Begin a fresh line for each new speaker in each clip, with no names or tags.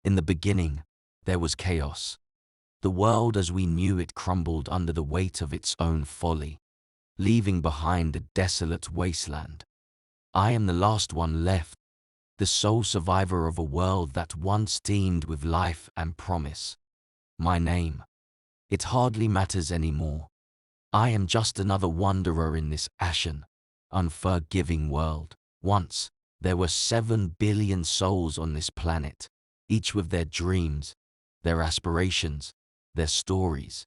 In the beginning, there was chaos. The world as we knew it crumbled under the weight of its own folly, leaving behind a desolate wasteland. I am the last one left, the sole survivor of a world that once teemed with life and promise. My name, it hardly matters anymore. I am just another wanderer in this ashen, unforgiving world. Once, there were 7 billion souls on this planet, each with their dreams, their aspirations, their stories.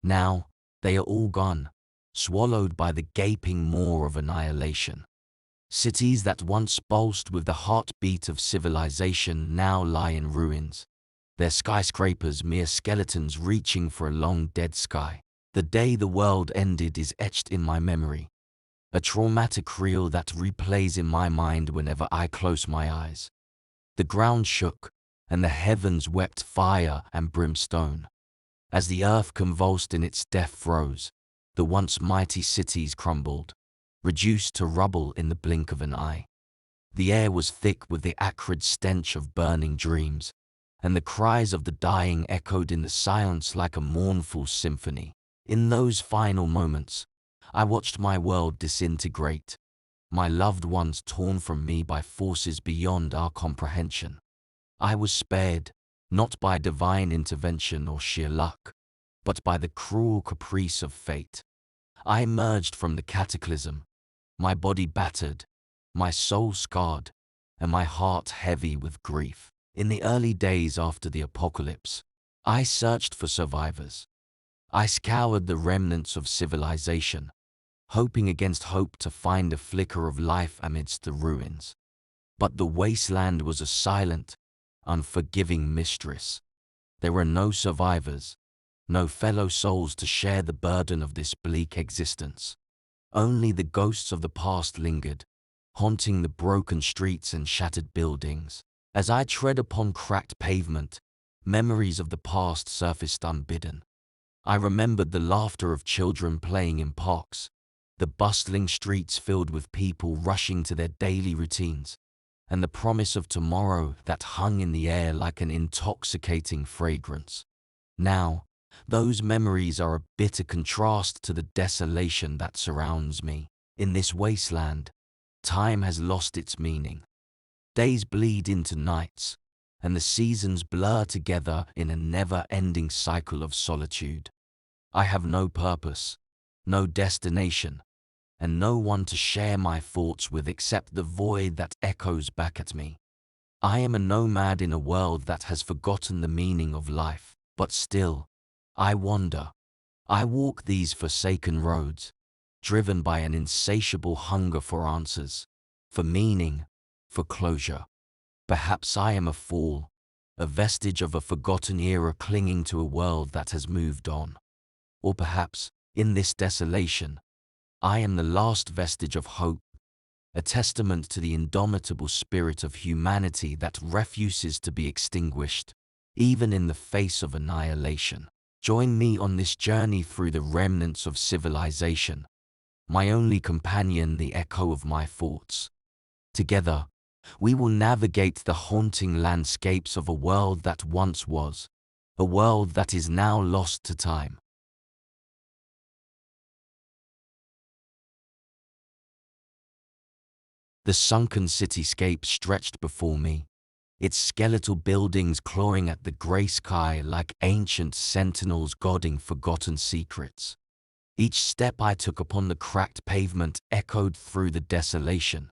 Now, they are all gone, swallowed by the gaping maw of annihilation. Cities that once pulsed with the heartbeat of civilization now lie in ruins, their skyscrapers mere skeletons reaching for a long dead sky. The day the world ended is etched in my memory, a traumatic reel that replays in my mind whenever I close my eyes. The ground shook, and the heavens wept fire and brimstone. As the earth convulsed in its death throes, the once mighty cities crumbled, reduced to rubble in the blink of an eye. The air was thick with the acrid stench of burning dreams, and the cries of the dying echoed in the silence like a mournful symphony. In those final moments, I watched my world disintegrate, my loved ones torn from me by forces beyond our comprehension. I was spared, not by divine intervention or sheer luck, but by the cruel caprice of fate. I emerged from the cataclysm, my body battered, my soul scarred, and my heart heavy with grief. In the early days after the apocalypse, I searched for survivors. I scoured the remnants of civilization, hoping against hope to find a flicker of life amidst the ruins. But the wasteland was a silent, unforgiving mistress. There were no survivors, no fellow souls to share the burden of this bleak existence. Only the ghosts of the past lingered, haunting the broken streets and shattered buildings. As I tread upon cracked pavement, memories of the past surfaced unbidden. I remembered the laughter of children playing in parks, the bustling streets filled with people rushing to their daily routines, and the promise of tomorrow that hung in the air like an intoxicating fragrance. Now, those memories are a bitter contrast to the desolation that surrounds me. In this wasteland, time has lost its meaning. Days bleed into nights, and the seasons blur together in a never-ending cycle of solitude. I have no purpose, no destination, and no one to share my thoughts with except the void that echoes back at me. I am a nomad in a world that has forgotten the meaning of life, but still, I wander. I walk these forsaken roads, driven by an insatiable hunger for answers, for meaning, for closure. Perhaps I am a fool, a vestige of a forgotten era clinging to a world that has moved on. Or perhaps, in this desolation, I am the last vestige of hope, a testament to the indomitable spirit of humanity that refuses to be extinguished, even in the face of annihilation. Join me on this journey through the remnants of civilization, my only companion, the echo of my thoughts. Together, we will navigate the haunting landscapes of a world that once was, a world that is now lost to time. The sunken cityscape stretched before me, its skeletal buildings clawing at the grey sky like ancient sentinels guarding forgotten secrets. Each step I took upon the cracked pavement echoed through the desolation,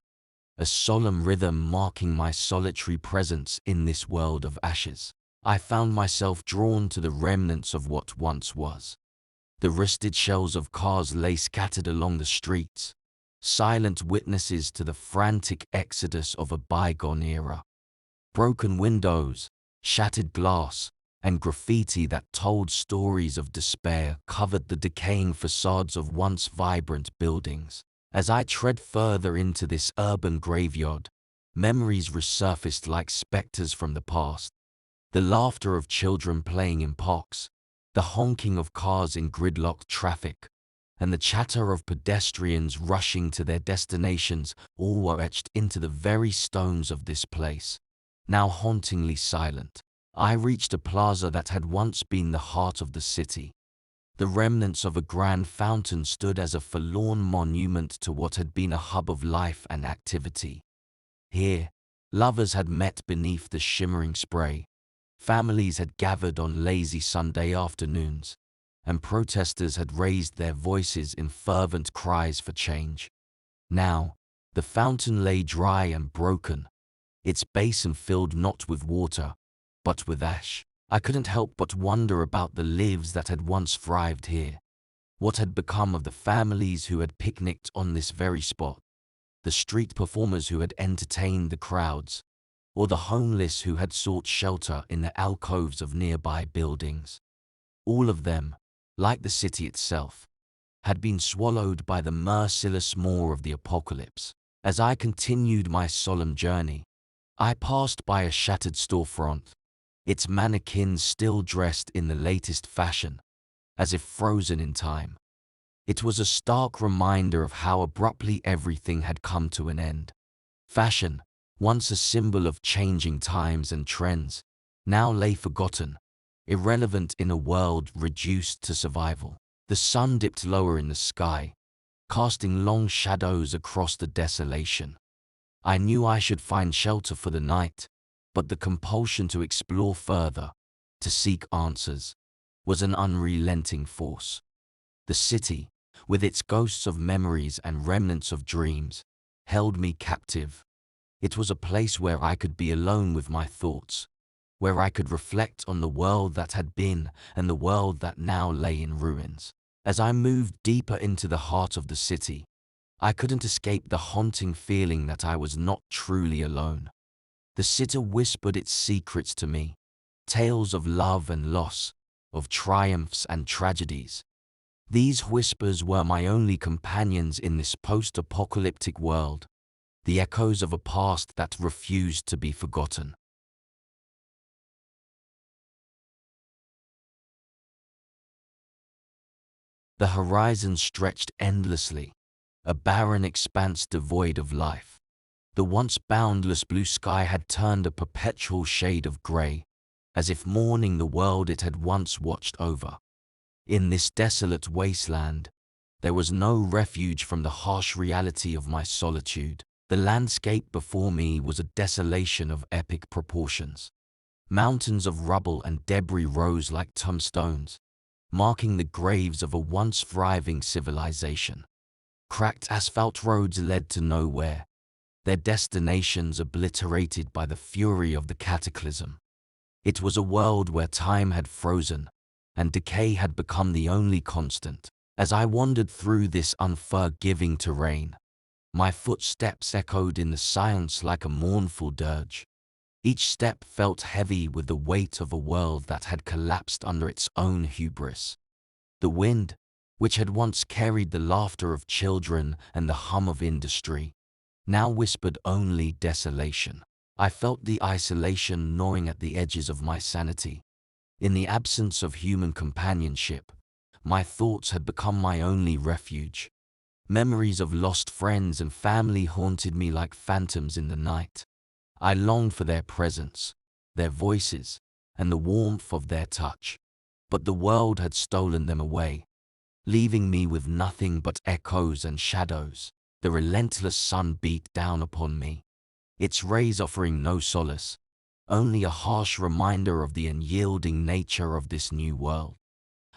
a solemn rhythm marking my solitary presence in this world of ashes. I found myself drawn to the remnants of what once was. The rusted shells of cars lay scattered along the streets, silent witnesses to the frantic exodus of a bygone era. Broken windows, shattered glass, and graffiti that told stories of despair covered the decaying facades of once vibrant buildings. As I tread further into this urban graveyard, memories resurfaced like specters from the past. The laughter of children playing in parks, the honking of cars in gridlocked traffic, and the chatter of pedestrians rushing to their destinations all were etched into the very stones of this place, now hauntingly silent. I reached a plaza that had once been the heart of the city. The remnants of a grand fountain stood as a forlorn monument to what had been a hub of life and activity. Here, lovers had met beneath the shimmering spray, families had gathered on lazy Sunday afternoons, and protesters had raised their voices in fervent cries for change. Now, the fountain lay dry and broken, its basin filled not with water, but with ash. I couldn't help but wonder about the lives that had once thrived here. What had become of the families who had picnicked on this very spot, the street performers who had entertained the crowds, or the homeless who had sought shelter in the alcoves of nearby buildings. All of them, like the city itself, had been swallowed by the merciless maw of the apocalypse. As I continued my solemn journey, I passed by a shattered storefront, its mannequins still dressed in the latest fashion, as if frozen in time. It was a stark reminder of how abruptly everything had come to an end. Fashion, once a symbol of changing times and trends, now lay forgotten, irrelevant in a world reduced to survival. The sun dipped lower in the sky, casting long shadows across the desolation. I knew I should find shelter for the night, but the compulsion to explore further, to seek answers, was an unrelenting force. The city, with its ghosts of memories and remnants of dreams, held me captive. It was a place where I could be alone with my thoughts, where I could reflect on the world that had been and the world that now lay in ruins. As I moved deeper into the heart of the city, I couldn't escape the haunting feeling that I was not truly alone. The city whispered its secrets to me, tales of love and loss, of triumphs and tragedies. These whispers were my only companions in this post-apocalyptic world, the echoes of a past that refused to be forgotten. The horizon stretched endlessly, a barren expanse devoid of life. The once boundless blue sky had turned a perpetual shade of grey, as if mourning the world it had once watched over. In this desolate wasteland, there was no refuge from the harsh reality of my solitude. The landscape before me was a desolation of epic proportions. Mountains of rubble and debris rose like tombstones, marking the graves of a once thriving civilization. Cracked asphalt roads led to nowhere, their destinations obliterated by the fury of the cataclysm. It was a world where time had frozen, and decay had become the only constant. As I wandered through this unforgiving terrain, my footsteps echoed in the silence like a mournful dirge. Each step felt heavy with the weight of a world that had collapsed under its own hubris. The wind, which had once carried the laughter of children and the hum of industry, now whispered only desolation. I felt the isolation gnawing at the edges of my sanity. In the absence of human companionship, my thoughts had become my only refuge. Memories of lost friends and family haunted me like phantoms in the night. I longed for their presence, their voices, and the warmth of their touch. But the world had stolen them away, leaving me with nothing but echoes and shadows. The relentless sun beat down upon me, its rays offering no solace, only a harsh reminder of the unyielding nature of this new world.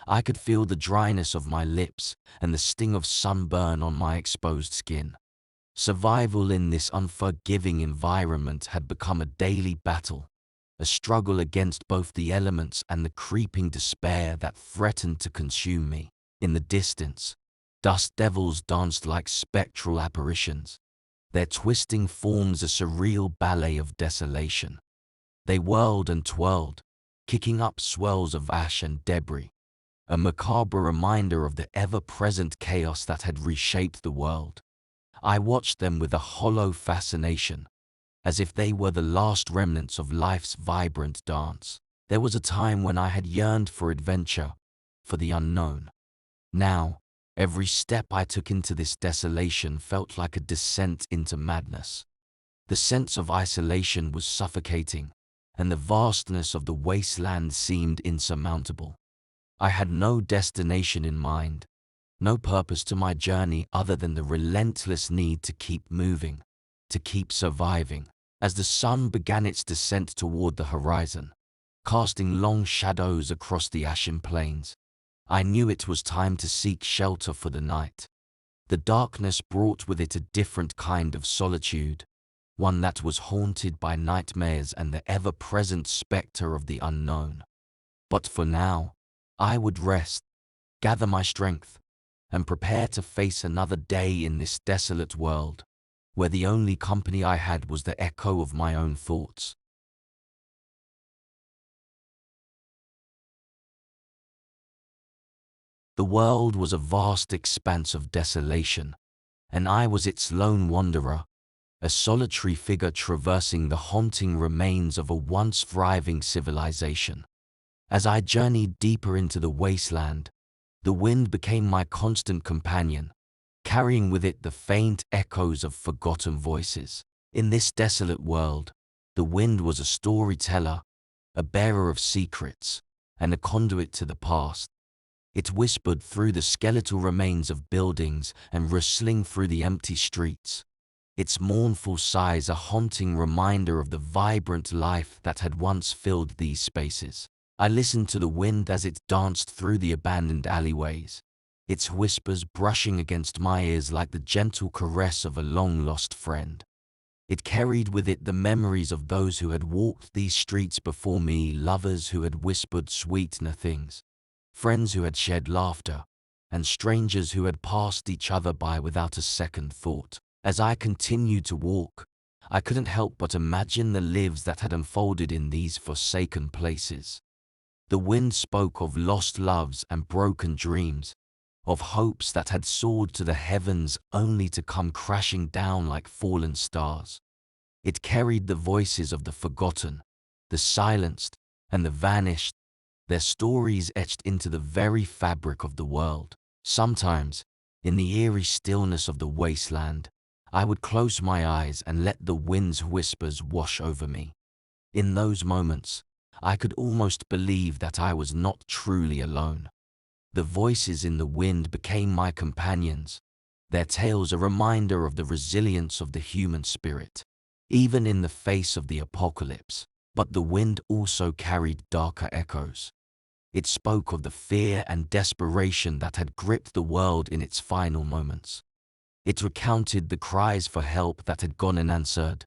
I could feel the dryness of my lips and the sting of sunburn on my exposed skin. Survival in this unforgiving environment had become a daily battle, a struggle against both the elements and the creeping despair that threatened to consume me. In the distance, dust devils danced like spectral apparitions, their twisting forms a surreal ballet of desolation. They whirled and twirled, kicking up swirls of ash and debris, a macabre reminder of the ever-present chaos that had reshaped the world. I watched them with a hollow fascination, as if they were the last remnants of life's vibrant dance. There was a time when I had yearned for adventure, for the unknown. Now, every step I took into this desolation felt like a descent into madness. The sense of isolation was suffocating, and the vastness of the wasteland seemed insurmountable. I had no destination in mind, no purpose to my journey other than the relentless need to keep moving, to keep surviving. As the sun began its descent toward the horizon, casting long shadows across the Ashen plains, I knew it was time to seek shelter for the night. The darkness brought with it a different kind of solitude, one that was haunted by nightmares and the ever-present specter of the unknown. But for now, I would rest, gather my strength, and prepare to face another day in this desolate world, where the only company I had was the echo of my own thoughts. The world was a vast expanse of desolation, and I was its lone wanderer, a solitary figure traversing the haunting remains of a once thriving civilization. As I journeyed deeper into the wasteland, the wind became my constant companion, carrying with it the faint echoes of forgotten voices. In this desolate world, the wind was a storyteller, a bearer of secrets, and a conduit to the past. It whispered through the skeletal remains of buildings and rustling through the empty streets, its mournful sighs a haunting reminder of the vibrant life that had once filled these spaces. I listened to the wind as it danced through the abandoned alleyways, its whispers brushing against my ears like the gentle caress of a long-lost friend. It carried with it the memories of those who had walked these streets before me, lovers who had whispered sweet nothings, friends who had shared laughter, and strangers who had passed each other by without a second thought. As I continued to walk, I couldn't help but imagine the lives that had unfolded in these forsaken places. The wind spoke of lost loves and broken dreams, of hopes that had soared to the heavens only to come crashing down like fallen stars. It carried the voices of the forgotten, the silenced, and the vanished, their stories etched into the very fabric of the world. Sometimes, in the eerie stillness of the wasteland, I would close my eyes and let the wind's whispers wash over me. In those moments, I could almost believe that I was not truly alone. The voices in the wind became my companions, their tales a reminder of the resilience of the human spirit, even in the face of the apocalypse. But the wind also carried darker echoes. It spoke of the fear and desperation that had gripped the world in its final moments. It recounted the cries for help that had gone unanswered,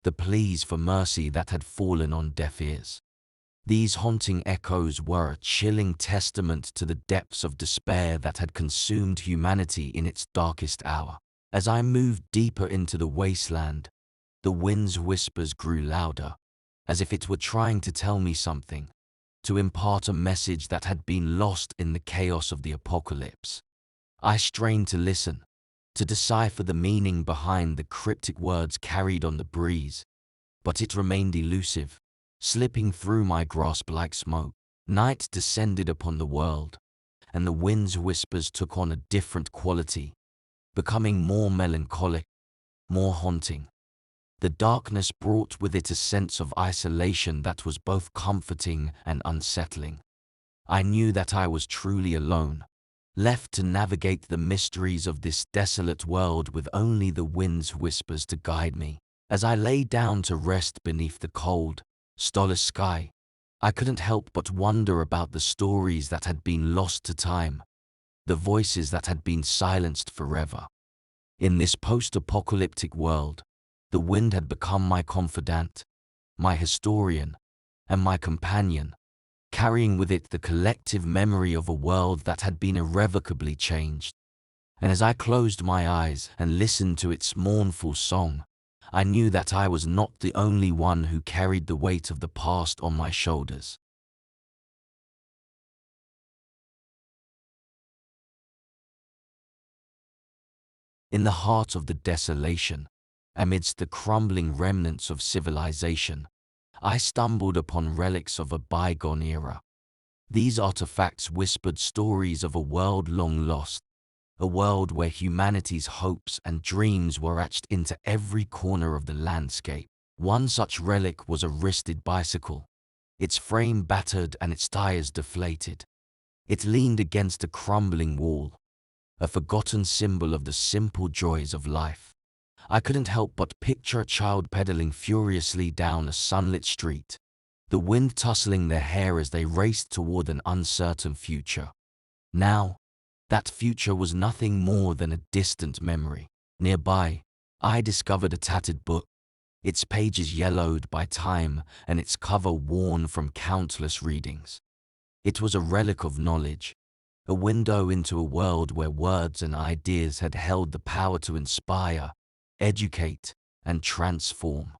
the pleas for mercy that had fallen on deaf ears. These haunting echoes were a chilling testament to the depths of despair that had consumed humanity in its darkest hour. As I moved deeper into the wasteland, the wind's whispers grew louder, as if it were trying to tell me something, to impart a message that had been lost in the chaos of the apocalypse. I strained to listen, to decipher the meaning behind the cryptic words carried on the breeze, but it remained elusive, slipping through my grasp like smoke. Night descended upon the world, and the wind's whispers took on a different quality, becoming more melancholic, more haunting. The darkness brought with it a sense of isolation that was both comforting and unsettling. I knew that I was truly alone, left to navigate the mysteries of this desolate world with only the wind's whispers to guide me. As I lay down to rest beneath the cold, starless sky, I couldn't help but wonder about the stories that had been lost to time, the voices that had been silenced forever. In this post-apocalyptic world, the wind had become my confidant, my historian, and my companion, carrying with it the collective memory of a world that had been irrevocably changed. And as I closed my eyes and listened to its mournful song, I knew that I was not the only one who carried the weight of the past on my shoulders. In the heart of the desolation, amidst the crumbling remnants of civilization, I stumbled upon relics of a bygone era. These artifacts whispered stories of a world long lost, a world where humanity's hopes and dreams were etched into every corner of the landscape. One such relic was a wristed bicycle, its frame battered and its tires deflated. It leaned against a crumbling wall, a forgotten symbol of the simple joys of life. I couldn't help but picture a child pedaling furiously down a sunlit street, the wind tussling their hair as they raced toward an uncertain future. Now, that future was nothing more than a distant memory. Nearby, I discovered a tattered book, its pages yellowed by time and its cover worn from countless readings. It was a relic of knowledge, a window into a world where words and ideas had held the power to inspire, educate, and transform.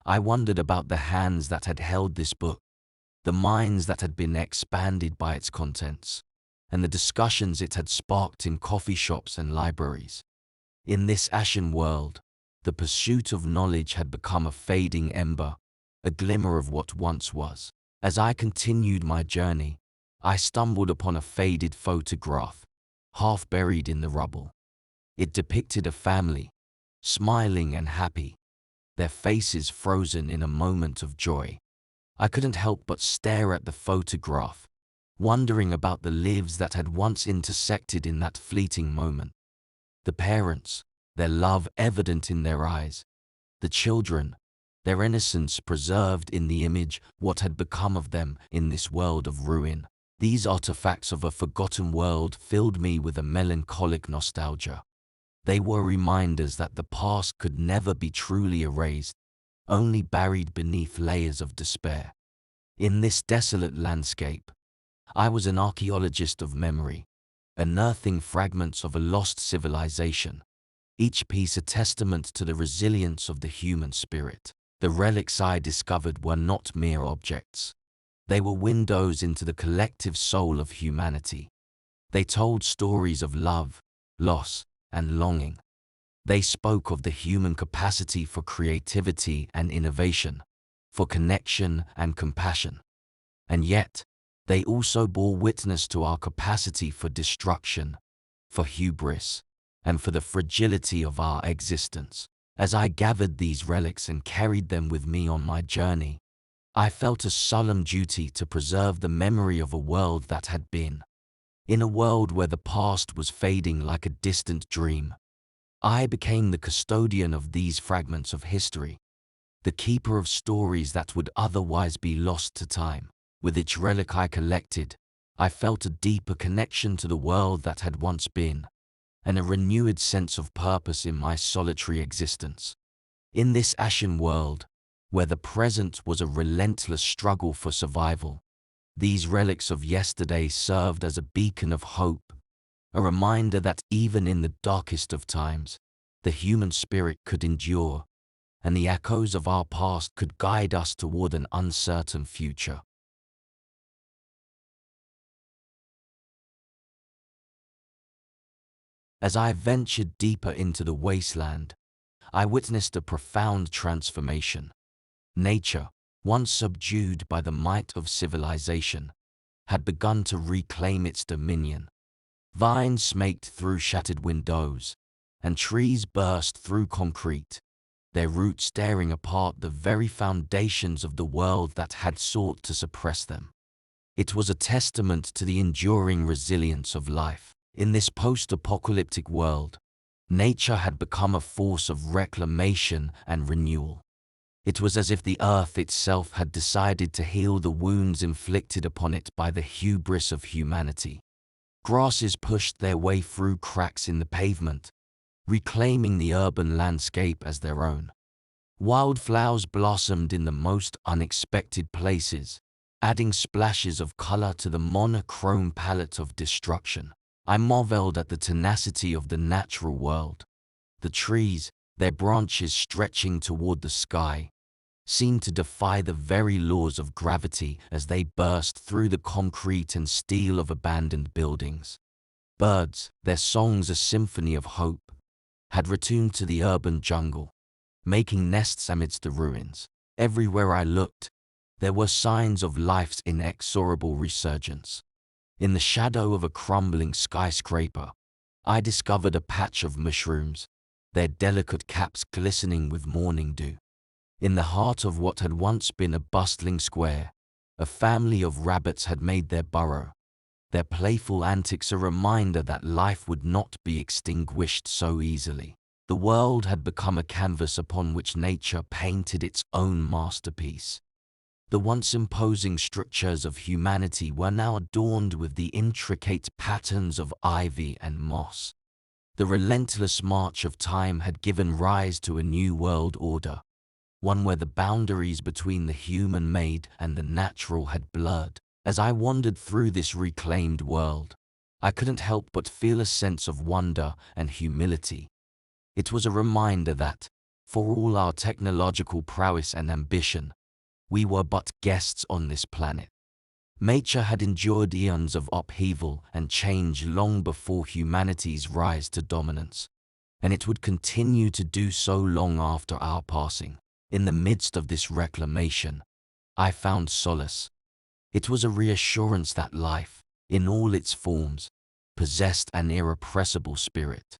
I wondered about the hands that had held this book, the minds that had been expanded by its contents, and the discussions it had sparked in coffee shops and libraries. In this ashen world, the pursuit of knowledge had become a fading ember, a glimmer of what once was. As I continued my journey, I stumbled upon a faded photograph, half buried in the rubble. It depicted a family, smiling and happy, their faces frozen in a moment of joy. I couldn't help but stare at the photograph, wondering about the lives that had once intersected in that fleeting moment. The parents, their love evident in their eyes. The children, their innocence preserved in the image, what had become of them in this world of ruin. These artifacts of a forgotten world filled me with a melancholic nostalgia. They were reminders that the past could never be truly erased, only buried beneath layers of despair. In this desolate landscape, I was an archaeologist of memory, unearthing fragments of a lost civilization, each piece a testament to the resilience of the human spirit. The relics I discovered were not mere objects. They were windows into the collective soul of humanity. They told stories of love, loss, and longing. They spoke of the human capacity for creativity and innovation, for connection and compassion. And yet, they also bore witness to our capacity for destruction, for hubris, and for the fragility of our existence. As I gathered these relics and carried them with me on my journey, I felt a solemn duty to preserve the memory of a world that had been. In a world where the past was fading like a distant dream, I became the custodian of these fragments of history, the keeper of stories that would otherwise be lost to time. With each relic I collected, I felt a deeper connection to the world that had once been, and a renewed sense of purpose in my solitary existence. In this ashen world, where the present was a relentless struggle for survival, these relics of yesterday served as a beacon of hope, a reminder that even in the darkest of times, the human spirit could endure, and the echoes of our past could guide us toward an uncertain future. As I ventured deeper into the wasteland, I witnessed a profound transformation. Nature, once subdued by the might of civilization, had begun to reclaim its dominion. Vines snaked through shattered windows, and trees burst through concrete, their roots tearing apart the very foundations of the world that had sought to suppress them. It was a testament to the enduring resilience of life. In this post-apocalyptic world, nature had become a force of reclamation and renewal. It was as if the earth itself had decided to heal the wounds inflicted upon it by the hubris of humanity. Grasses pushed their way through cracks in the pavement, reclaiming the urban landscape as their own. Wildflowers blossomed in the most unexpected places, adding splashes of color to the monochrome palette of destruction. I marveled at the tenacity of the natural world. The trees, their branches stretching toward the sky, seemed to defy the very laws of gravity as they burst through the concrete and steel of abandoned buildings. Birds, their songs a symphony of hope, had returned to the urban jungle, making nests amidst the ruins. Everywhere I looked, there were signs of life's inexorable resurgence. In the shadow of a crumbling skyscraper, I discovered a patch of mushrooms, their delicate caps glistening with morning dew. In the heart of what had once been a bustling square, a family of rabbits had made their burrow, their playful antics a reminder that life would not be extinguished so easily. The world had become a canvas upon which nature painted its own masterpiece. The once imposing structures of humanity were now adorned with the intricate patterns of ivy and moss. The relentless march of time had given rise to a new world order, one where the boundaries between the human-made and the natural had blurred. As I wandered through this reclaimed world, I couldn't help but feel a sense of wonder and humility. It was a reminder that, for all our technological prowess and ambition, we were but guests on this planet. Nature had endured eons of upheaval and change long before humanity's rise to dominance, and it would continue to do so long after our passing. In the midst of this reclamation, I found solace. It was a reassurance that life, in all its forms, possessed an irrepressible spirit.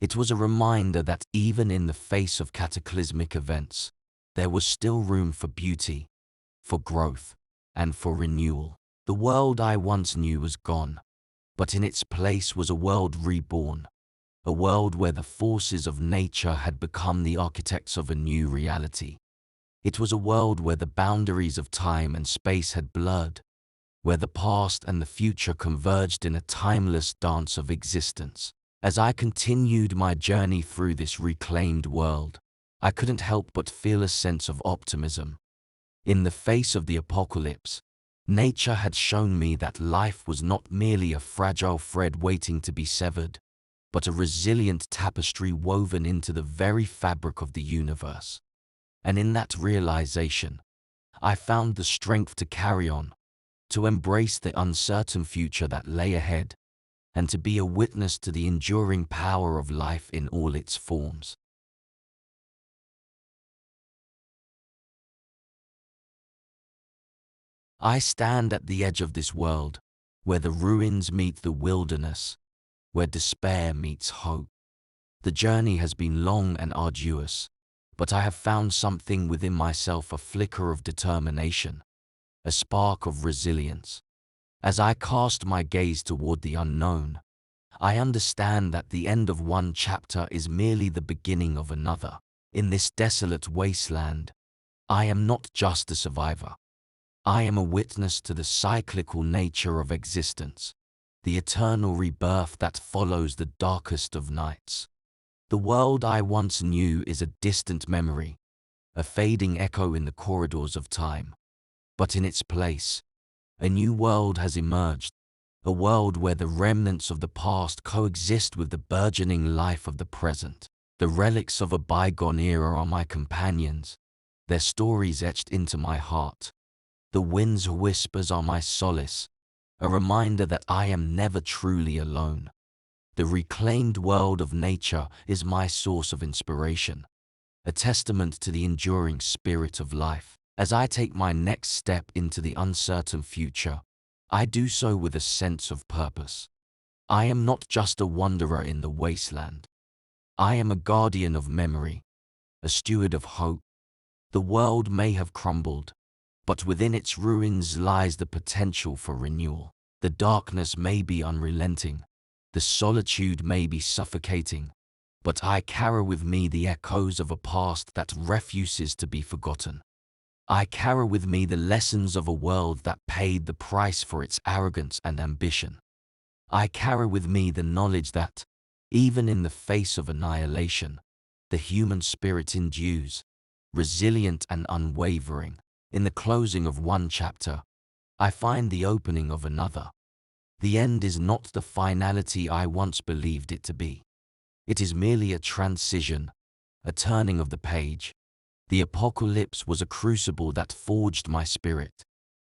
It was a reminder that even in the face of cataclysmic events, there was still room for beauty, for growth, and for renewal. The world I once knew was gone, but in its place was a world reborn, a world where the forces of nature had become the architects of a new reality. It was a world where the boundaries of time and space had blurred, where the past and the future converged in a timeless dance of existence. As I continued my journey through this reclaimed world, I couldn't help but feel a sense of optimism. In the face of the apocalypse, nature had shown me that life was not merely a fragile thread waiting to be severed, but a resilient tapestry woven into the very fabric of the universe. And in that realization, I found the strength to carry on, to embrace the uncertain future that lay ahead, and to be a witness to the enduring power of life in all its forms. I stand at the edge of this world, where the ruins meet the wilderness, where despair meets hope. The journey has been long and arduous, but I have found something within myself, a flicker of determination, a spark of resilience. As I cast my gaze toward the unknown, I understand that the end of one chapter is merely the beginning of another. In this desolate wasteland, I am not just a survivor. I am a witness to the cyclical nature of existence, the eternal rebirth that follows the darkest of nights. The world I once knew is a distant memory, a fading echo in the corridors of time. But in its place, a new world has emerged, a world where the remnants of the past coexist with the burgeoning life of the present. The relics of a bygone era are my companions, their stories etched into my heart. The wind's whispers are my solace, a reminder that I am never truly alone. The reclaimed world of nature is my source of inspiration, a testament to the enduring spirit of life. As I take my next step into the uncertain future, I do so with a sense of purpose. I am not just a wanderer in the wasteland. I am a guardian of memory, a steward of hope. The world may have crumbled, but within its ruins lies the potential for renewal. The darkness may be unrelenting, the solitude may be suffocating, but I carry with me the echoes of a past that refuses to be forgotten. I carry with me the lessons of a world that paid the price for its arrogance and ambition. I carry with me the knowledge that, even in the face of annihilation, the human spirit endures, resilient and unwavering. In the closing of one chapter, I find the opening of another. The end is not the finality I once believed it to be. It is merely a transition, a turning of the page. The apocalypse was a crucible that forged my spirit,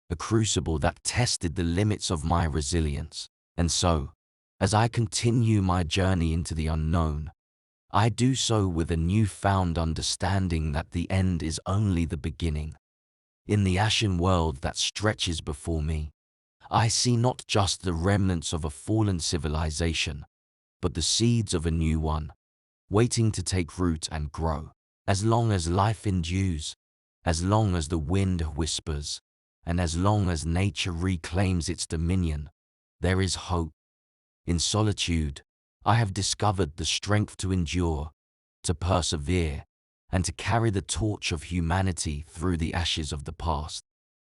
a crucible that tested the limits of my resilience. And so, as I continue my journey into the unknown, I do so with a newfound understanding that the end is only the beginning. In the ashen world that stretches before me, I see not just the remnants of a fallen civilization, but the seeds of a new one, waiting to take root and grow. As long as life endures, as long as the wind whispers, and as long as nature reclaims its dominion, there is hope. In solitude, I have discovered the strength to endure, to persevere, and to carry the torch of humanity through the ashes of the past.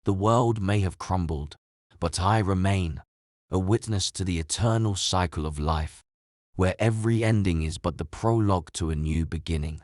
The world may have crumbled, but I remain, a witness to the eternal cycle of life, where every ending is but the prologue to a new beginning.